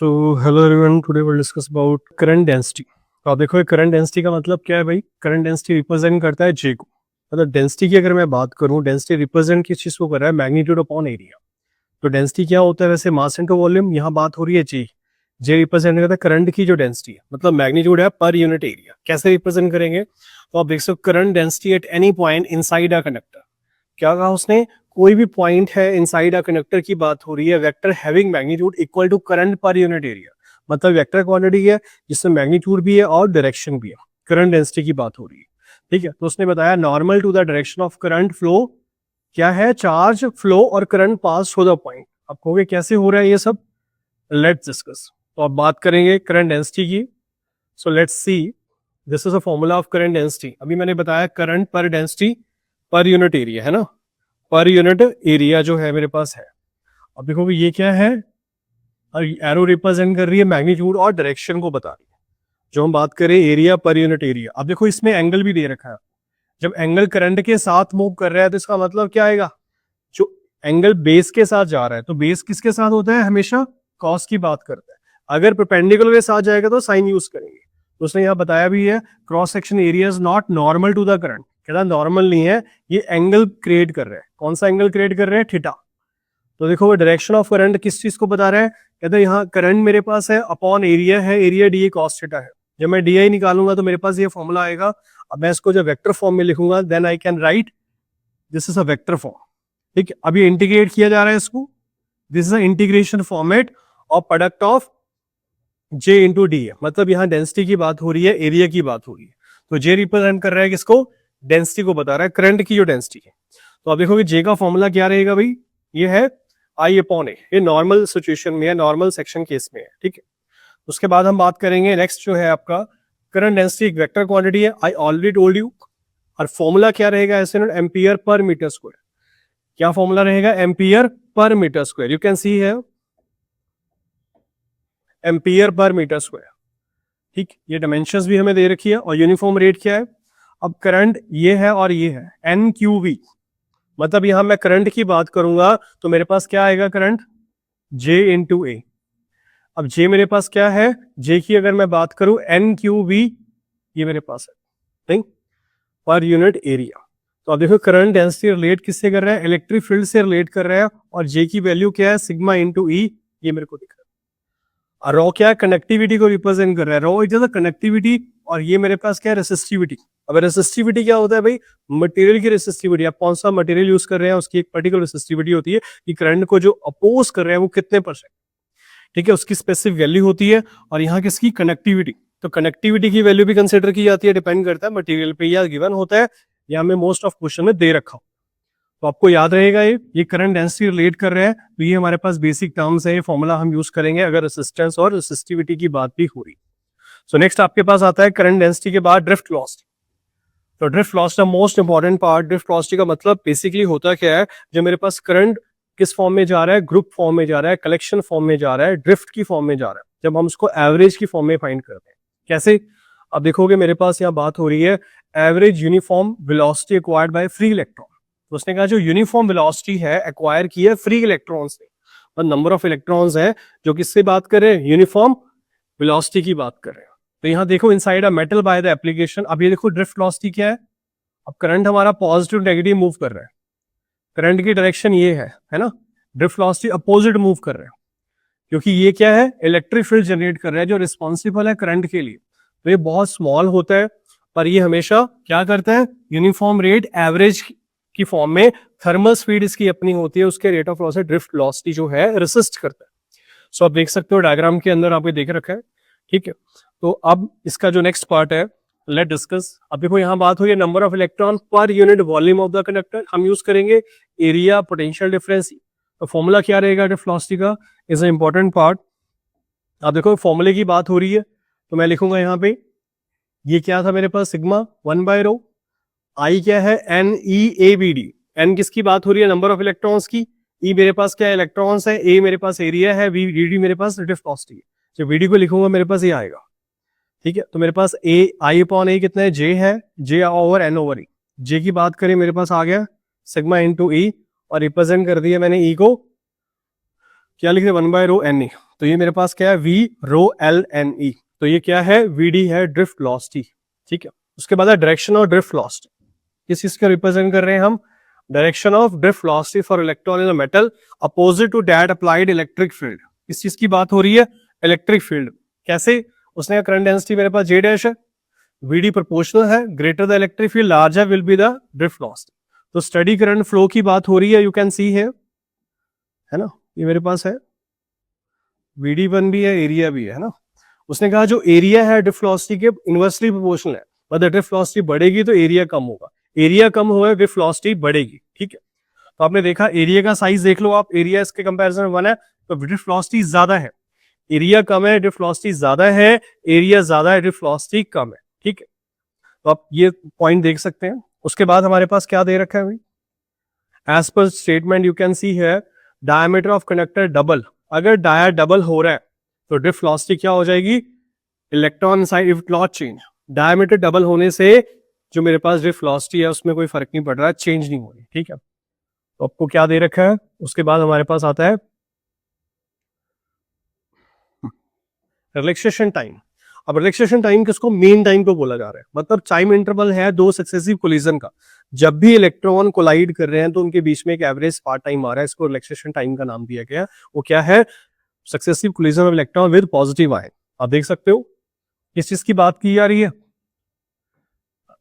तो hello everyone, today will discuss about current density. तो आप देखो करंट डेंसिटी का मतलब क्या है भाई। करंट डेंसिटी रिप्रेजेंट करता है जे को। मतलब डेंसिटी की अगर मैं बात करूं, डेंसिटी रिप्रेजेंट किस चीज को कर रहा है, मैग्नीट्यूड अपॉन एरिया। तो डेंसिटी क्या होता है वैसे, मास इनटू वॉल्यूम। यहाँ बात हो रही है जे। जे रिप्रेजेंट करता है करंट की जो डेंसिटी है, मतलब मैग्नीट्यूड है पर यूनिट एरिया। कैसे रिप्रेजेंट करेंगे, तो आप देख सकते हो current density at any point inside a conductor. क्या कहा उसने, कोई भी पॉइंट है इनसाइड अ कंडक्टर की बात हो रही है, vector having magnitude equal to current पर यूनिट एरिया। मतलब वेक्टर क्वांटिटी है जिसमें मैग्नीट्यूड भी है और डायरेक्शन भी है। करंट डेंसिटी की बात हो रही है, ठीक है। तो उसने बताया normal to the direction of current flow क्या है, चार्ज फ्लो और current pass through the point. आप कहोगे कैसे हो रहा है ये सब, लेट्स डिस्कस। तो अब बात करेंगे करंट डेंसिटी की। So let's see, this is a formula of current density. अभी मैंने बताया करंट पर डेंसिटी पर यूनिट एरिया है ना, पर यूनिट एरिया जो है मेरे पास है। अब देखो ये क्या है, एरो रिप्रेजेंट कर रही है मैग्नीट्यूड और डायरेक्शन को बता रही है। जो हम बात करें एरिया पर यूनिट एरिया, अब देखो इसमें एंगल भी दे रखा है। जब एंगल करंट के साथ मूव कर रहा है तो इसका मतलब क्या आएगा, जो एंगल बेस के साथ जा रहा है, तो बेस किसके साथ होता है, हमेशा कॉस की बात करता है। अगर परपेंडिकुलर के साथ जाएगा तो साइन यूज करेंगे। तो उसने यहां बताया भी है, cross section area is not normal to the current. कहता नॉर्मल नहीं है, ये एंगल क्रिएट कर रहा है। कौन सा एंगल क्रिएट कर रहे हैं, थीटा। तो देखो वो डायरेक्शन ऑफ करंट किस चीज को बता रहा है, कहते हैं यहाँ करंट मेरे पास है अपॉन एरिया है, एरिया डी कॉस थीटा है। जब मैं डी आई निकालूंगा तो मेरे पास ये फॉर्मूला आएगा। अब मैं इसको जब वेक्टर फॉर्म में लिखूंगा then I can write this is a vector form. ठीक है, अभी इंटीग्रेट किया जा रहा है इसको। This is a integration format of product of J into D है। मतलब यहाँ डेंसिटी की बात हो रही है, एरिया की बात हो रही है। तो जे रिप्रेजेंट कर रहा है किसको, डेंसिटी को बता रहा है, करंट की जो डेंसिटी है। तो आप देखोगे जे का फॉर्मूला क्या रहेगा भाई, ये है आई अपॉन ए। ये नॉर्मल सिचुएशन में है, नॉर्मल सेक्शन केस में है, ठीक है। उसके बाद हम बात करेंगे नेक्स्ट जो है आपका करंट डेंसिटी, एक वेक्टर क्वांटिटी है, आई ऑलरेडी टोल्ड यू। और फॉर्मूला क्या रहेगा ऐसे, एम्पियर पर मीटर स्क्वायर। क्या फॉर्मूला रहेगा, एम्पियर पर metre square. You can see है एम्पियर पर मीटर स्क्वायर, ठीक। ये डायमेंशंस भी हमें दे रखी है और यूनिफॉर्म रेट क्या है। अब करंट ये है और ये है एन क्यू वी। मतलब यहां मैं करंट की बात करूंगा तो मेरे पास क्या आएगा, करंट जे इंटू ए। अब जे मेरे पास क्या है, जे की अगर मैं बात करूं एन क्यू वी, ये मेरे पास है, नहीं, पर यूनिट एरिया। तो अब देखो करंट डेंसिटी रिलेट किससे कर रहा है, इलेक्ट्रिक फील्ड से रिलेट कर रहा है। और जे की वैल्यू क्या है, सिग्मा इंटू ई, ये मेरे को दिख रहा है। और रो क्या है, कनेक्टिविटी को रिप्रेजेंट कर रहा है। रो इट इज कनेक्टिविटी, और ये मेरे पास क्या है, रेसिस्टिविटी। अब रेसिस्टिविटी क्या होता है भाई, मटेरियल की रेसिस्टिविटी। आप कौन सा मटेरियल यूज कर रहे हैं उसकी एक पर्टिकुलर रेसिस्टिविटी होती है कि करंट को जो अपोज कर रहे हैं वो कितने परसेंट, ठीक है, उसकी स्पेसिफिक वैल्यू होती है। और यहाँ किसकी, कनेक्टिविटी। तो कनेक्टिविटी की वैल्यू भी कंसिडर की जाती है, डिपेंड करता है मटेरियल पे, या गिवन होता है या हमें मोस्ट ऑफ क्वेश्चन में दे रखा हो। तो आपको याद रहेगा ये करंट डेंसिटी रिलेट कर रहे हैं। तो ये हमारे पास बेसिक टर्म्स है, ये फॉर्मूला हम यूज करेंगे अगर रेसिस्टेंस और रेसिस्टिविटी की बात भी हो रही। सो नेक्स्ट आपके पास आता है करंट डेंसिटी के बाद ड्रिफ्ट वेलोसिटी। तो drift velocity most important part. Drift velocity का मतलब बेसिकली होता क्या है, जो मेरे पास करंट किस फॉर्म में जा रहा है, ग्रुप फॉर्म में जा रहा है, कलेक्शन फॉर्म में जा रहा है, ड्रिफ्ट की फॉर्म में जा रहा है, जब हम उसको एवरेज की फॉर्म में फाइंड करते हैं। कैसे, अब देखोगे मेरे पास यहाँ बात हो रही है average uniform velocity acquired by free electron. तो उसने कहा जो यूनिफॉर्म वेलोसिटी है एक्वायर की है फ्री इलेक्ट्रॉन्स ने, और नंबर ऑफ इलेक्ट्रॉन्स है जो किससे बात कर रहे हैं, यूनिफॉर्म वेलोसिटी की बात कर रहे हैं। तो यहाँ देखो inside a metal by the application. अब ये देखो ड्रिफ्ट वेलोसिटी क्या है, अब करंट हमारा पॉजिटिव नेगेटिव मूव कर रहा है, करंट की डायरेक्शन ये है ना, ड्रिफ्ट वेलोसिटी अपोजिट मूव कर रहे हैं, क्योंकि ये क्या है, इलेक्ट्रिक फील्ड जनरेट कर रहा है जो रिस्पॉन्सिबल है करंट के लिए। तो ये बहुत स्मॉल होता है, पर ये हमेशा क्या करता है, यूनिफॉर्म रेट एवरेज की फॉर्म में, थर्मल स्पीड इसकी अपनी होती है, उसके रेट ऑफ लॉस से ड्रिफ्ट वेलोसिटी जो है रेसिस्ट करता है। सो आप देख सकते हो डायग्राम के अंदर आपको देख रखा है, ठीक है। तो अब इसका जो नेक्स्ट पार्ट है, लेट डिस्कस। अब देखो यहाँ बात हुई है number of electron per unit volume of the conductor. हम यूज करेंगे एरिया पोटेंशियल डिफरेंस। तो फॉर्मूला क्या रहेगा ड्रिफ्ट वेलोसिटी का, इज अ इंपॉर्टेंट पार्ट। आप देखो फॉर्मूले की बात हो रही है तो मैं लिखूंगा यहाँ पे, ये क्या था मेरे पास, सिग्मा 1/ρ। आई क्या है, N E A B D. N किसकी बात हो रही है, नंबर ऑफ इलेक्ट्रॉन्स की। ई मेरे पास क्या है, इलेक्ट्रॉन्स है। ए मेरे पास एरिया है। वी डी मेरे पास ड्रिफ्ट वेलोसिटी है। जब वी डी को लिखूंगा मेरे पास ये आएगा, ठीक है। तो मेरे पास ए आई अपॉन ए कितना है, जे है, जे ओवर एन ओवर ई। जे की बात करें मेरे पास आ गया सिग्मा इंटू ई, और रिप्रेजेंट कर दिया मैंने ई को क्या लिख रहे हैं 1/ρ NE, तो ये मेरे पास क्या है V ρLNE, तो ये क्या है VD है ड्रिफ्ट वेलोसिटी, ठीक है। उसके बाद है डायरेक्शन ऑफ ड्रिफ्ट वेलोसिटी, किस चीज का रिप्रेजेंट कर रहे हैं हम, direction of drift velocity for electron in a metal opposite to that applied electric field. इस चीज की बात हो रही है इलेक्ट्रिक फील्ड, कैसे, उसने करंट डेंसिटी मेरे पास J डैश है, VD प्रोपोर्शनल है, greater the electric field larger will be the drift velocity. तो स्टडी करंट फ्लो की बात हो रही है, यू कैन सी है ना, ये मेरे पास है VD1 भी है, एरिया भी है ना। उसने कहा जो एरिया है ड्रिफ्ट वेलोसिटी के इनवर्सली प्रोपोर्शनल है, मतलब ड्रिफ्ट वेलोसिटी बढ़ेगी तो एरिया कम होगा, एरिया कम हुआ ड्रिफ्ट वेलोसिटी बढ़ेगी, ठीक है। तो आपने देखा एरिया का साइज देख लो आप, एरिया इसके कंपैरिजन में 1 है तो ड्रिफ्ट वेलोसिटी ज्यादा है, एरिया कम है ड्रिफ्ट वेलोसिटी ज्यादा है, एरिया ज्यादा है ड्रिफ्ट वेलोसिटी कम है, ठीक है। तो आप ये पॉइंट देख सकते हैं। उसके बाद हमारे पास क्या दे रखा है भाई, as per statement you can see है डायमीटर ऑफ कंडक्टर डबल, अगर डाया डबल हो रहा है तो ड्रिफ्ट वेलोसिटी क्या हो जाएगी, electron side if not change, diameter double होने से जो मेरे पास ड्रिफ्ट वेलोसिटी है उसमें कोई फर्क नहीं पड़ रहा है, चेंज नहीं हो रही, ठीक है। तो आपको क्या दे रखा है, उसके बाद हमारे पास आता है रिलैक्सेशन टाइम। अब रिलैक्सेशन टाइम किसको, मेन टाइम को बोला जा रहा है, मतलब टाइम इंटरवल है दो सक्सेसिव कोलिजन का, जब भी इलेक्ट्रॉन कोलाइड कर रहे हैं तो उनके बीच में एक एवरेज स्पार्क टाइम आ रहा है, इसको रिलैक्सेशन टाइम का नाम दिया गया है। वो क्या है, successive collision of electron with positive ion. आप देख सकते हो किस चीज की बात की जा रही है,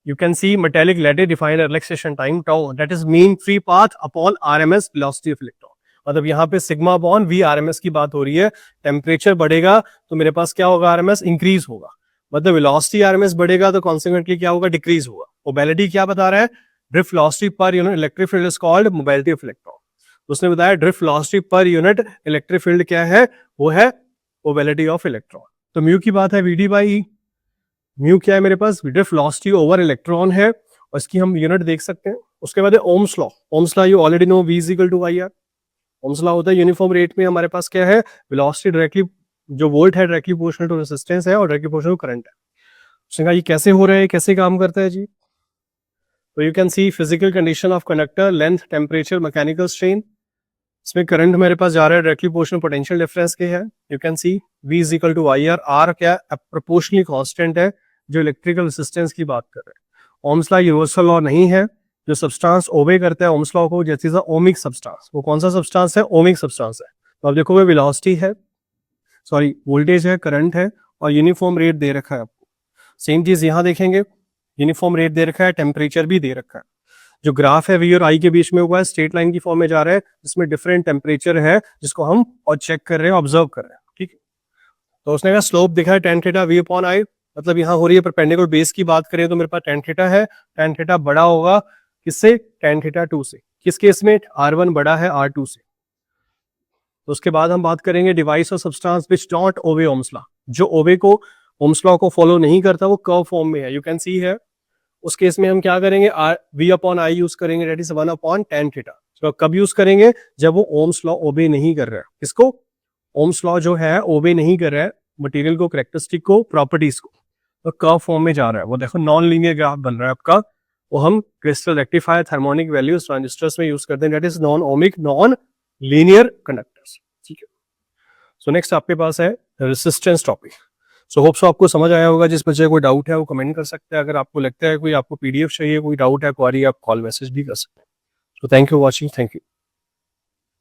you can see metallic lattice define a relaxation time tau, that is mean free path upon RMS velocity of electron। मतलब यहाँ पे सिग्मा अपॉन V RMS की बात हो रही है, टेम्परेचर बढ़ेगा तो मेरे पास क्या होगा, RMS इंक्रीज होगा, मतलब वेलोसिटी RMS बढ़ेगा तो कॉन्सिक्वेंटली क्या होगा, डिक्रीज होगा। मोबिलिटी क्या बता रहा है, drift velocity per unit electric field is called mobility of electron. उसने बताया drift velocity per unit electric field क्या है, वो है मोबिलिटी ऑफ इलेक्ट्रॉन। तो म्यू की बात है VD/E, म्यू क्या है मेरे पास, ड्रिफ्ट वेलोसिटी ओवर इलेक्ट्रॉन है और इसकी हम यूनिट देख सकते हैं। उसके बाद है Ohm's law, Ohm's law you already know, V equal to IR। Ohm's law होता है यूनिफॉर्म रेट में हमारे पास क्या है, वेलोसिटी डायरेक्टली जो वोल्ट है डायरेक्टली प्रोपोर्शनल टू रेजिस्टेंस है और डायरेक्टली प्रोपोर्शनल टू करंट है। उसने कहा ये कैसे हो रहा है, कैसे काम करता है जी, तो you can C physical condition of conductor, length, temperature, mechanical strain. इसमें करंट मेरे पास जा रहा है डायरेक्टली प्रोपोर्शनल पोटेंशियल डिफरेंस के है, you can see V equal to IR। R क्या प्रोपोर्शनली कांस्टेंट है जो इलेक्ट्रिकल रेजिस्टेंस की बात कर रहे हैं। ओम्स लॉ यूनिवर्सल लॉ नहीं है, जो सब्सटेंस ओबे करता है ओम्स लॉ को, जैसे ओमिक सब्सटेंस, वो कौन सा सब्सटेंस है, ओमिक सब्सटेंस है। तो आप देखोगे वेलोसिटी है, सॉरी वोल्टेज है, करंट है और यूनिफॉर्म रेट दे रखा है आपको। सेम चीज यहाँ देखेंगे, यूनिफॉर्म रेट दे रखा है, टेम्परेचर भी दे रखा है। जो ग्राफ है V और I के बीच में हुआ है, स्ट्रेट लाइन की फॉर्म में जा रहा है जिसमें डिफरेंट टेम्परेचर है जिसको हम और चेक कर रहे हैं, ऑब्जर्व कर रहे हैं, ठीक है। तो उसने कहा स्लोप दिखा है tan theta V upon I, मतलब यहाँ हो रही है परपेंडिकुलर बेस की बात करें तो मेरे पास tan थीटा है, tan थीटा बड़ा होगा किससे, tan थीटा 2 से, किस केस में, R1 बड़ा है R2 से। तो उसके बाद हम बात करेंगे डिवाइस और सब्सटेंस विच डोंट ओबे ओम्स लॉ, जो ओबे को ओम्स लॉ को फॉलो नहीं करता वो कर्व फॉर्म में है, यू कैन सी है। उस केस में हम क्या करेंगे, V अपॉन I यूज करेंगे, that is 1 upon tan theta. तो कब यूज करेंगे, जब वो ओम्स लॉ ओबे नहीं कर रहा है, किसको, ओम्स लॉ जो है ओबे नहीं कर रहा है मटेरियल को, कैरेक्टरिस्टिक को, प्रॉपर्टीज को, तो कर्व फॉर्म में जा रहा है। वो देखो नॉन लीनियर ग्राफ बन रहा है आपका, वो हम crystal rectifier thermionic values transistors में यूज करते हैं, that is non ohmic non linear conductors, ठीक है। सो नेक्स्ट आपके पास है resistance topic. So hope so आपको समझ आया होगा, जिस बच्चे कोई डाउट है वो कमेंट कर सकते हैं, अगर आपको लगता है कोई आपको PDF चाहिए, कोई डाउट है, क्वेरी, आप कॉल मैसेज भी कर सकते हैं। So thank you watching, thank you.